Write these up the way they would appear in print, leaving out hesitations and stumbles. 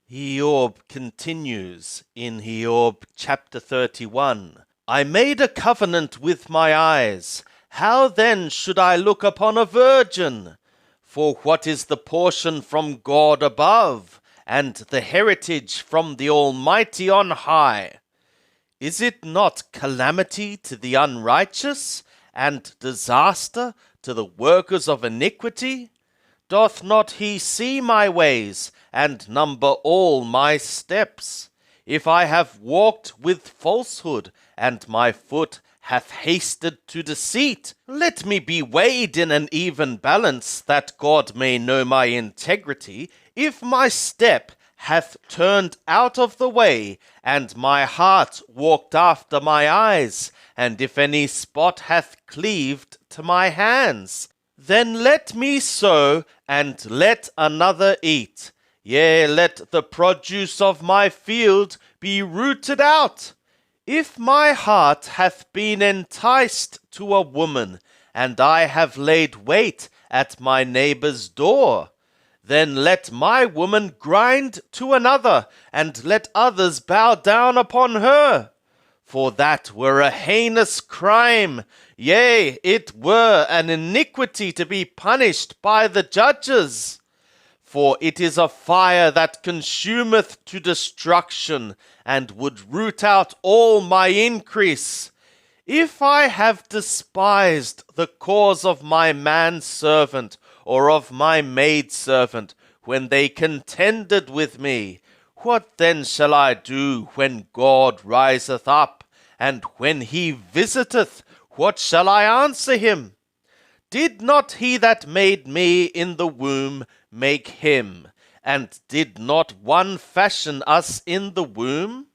Hiob continues in Hiob chapter 31. I made a covenant with my eyes. How then should I look upon a virgin? For what is the portion from God above, and the heritage from the Almighty on high? Is it not calamity to the unrighteous, and disaster to the workers of iniquity? Doth not he see my ways, and number all my steps? If I have walked with falsehood, and my foot hath hasted to deceit, let me be weighed in an even balance, that God may know my integrity. If my step hath turned out of the way, and my heart walked after my eyes, and if any spot hath cleaved to my hands, then let me sow, and let another eat. Yea, let the produce of my field be rooted out. If my heart hath been enticed to a woman, and I have laid wait at my neighbour's door, then let my woman grind to another, and let others bow down upon her. For that were a heinous crime, yea, it were an iniquity to be punished by the judges. For it is a fire that consumeth to destruction, and would root out all my increase. If I have despised the cause of my manservant, or of my maidservant, when they contended with me, what then shall I do when God riseth up? And when he visiteth, what shall I answer him? Did not he that made me in the womb make him? And did not one fashion us in the womb?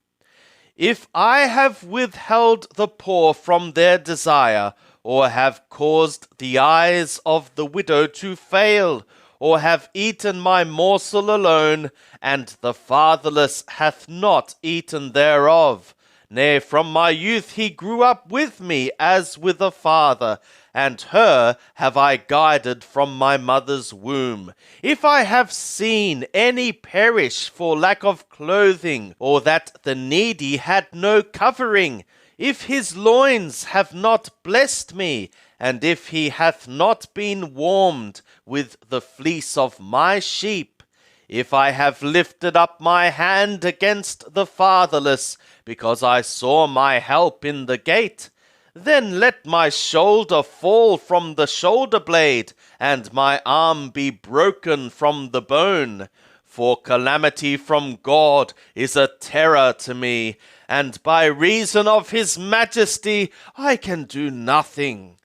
If I have withheld the poor from their desire, or have caused the eyes of the widow to fail, or have eaten my morsel alone, and the fatherless hath not eaten thereof. Nay, from my youth he grew up with me as with a father, and her have I guided from my mother's womb. If I have seen any perish for lack of clothing, or that the needy had no covering, if his loins have not blessed me, and if he hath not been warmed with the fleece of my sheep, if I have lifted up my hand against the fatherless, because I saw my help in the gate, then let my shoulder fall from the shoulder blade, and my arm be broken from the bone. For calamity from God is a terror to me, and by reason of his majesty I can do nothing.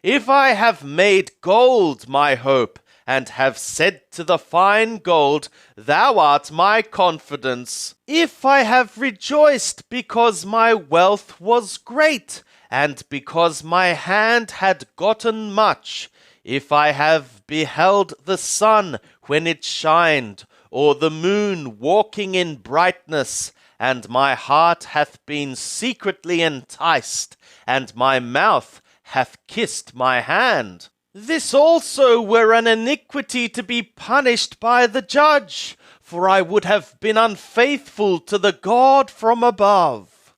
If I have made gold my hope, and have said to the fine gold, Thou art my confidence. If I have rejoiced because my wealth was great, and because my hand had gotten much, if I have beheld the sun when it shined, or the moon walking in brightness, and my heart hath been secretly enticed, and my mouth hath kissed my hand, this also were an iniquity to be punished by the judge, for I would have been unfaithful to the God from above.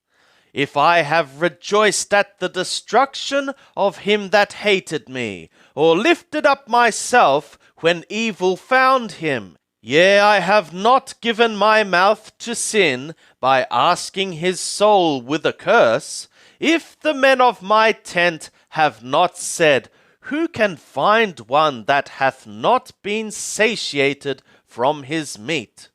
If I have rejoiced at the destruction of him that hated me, or lifted up myself when evil found him, yea, I have not given my mouth to sin by asking his soul with a curse, if the men of my tent have not said, Who can find one that hath not been satiated from his meat?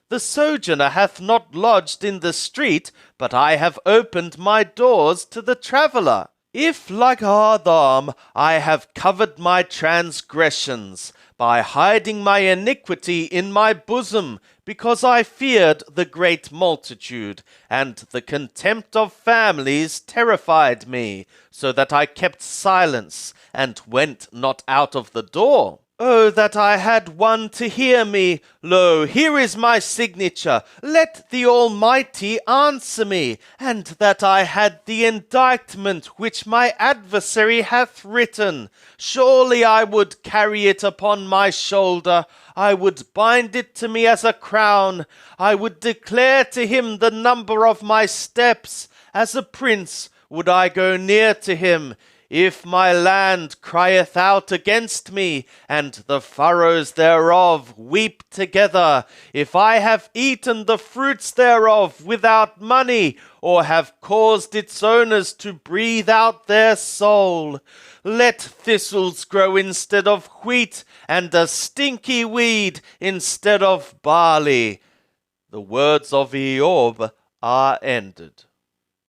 The sojourner hath not lodged in the street, but I have opened my doors to the traveller. If, like Adam, I have covered my transgressions, by hiding my iniquity in my bosom, because I feared the great multitude, and the contempt of families terrified me, so that I kept silence, and went not out of the door. Oh, that I had one to hear me! Lo, here is my signature. Let the Almighty answer me, and that I had the indictment which my adversary hath written. Surely I would carry it upon my shoulder. I would bind it to me as a crown. I would declare to him the number of my steps. As a prince would I go near to him. If my land crieth out against me, and the furrows thereof weep together, if I have eaten the fruits thereof without money, or have caused its owners to breathe out their soul, let thistles grow instead of wheat, and a stinky weed instead of barley. The words of Eob are ended.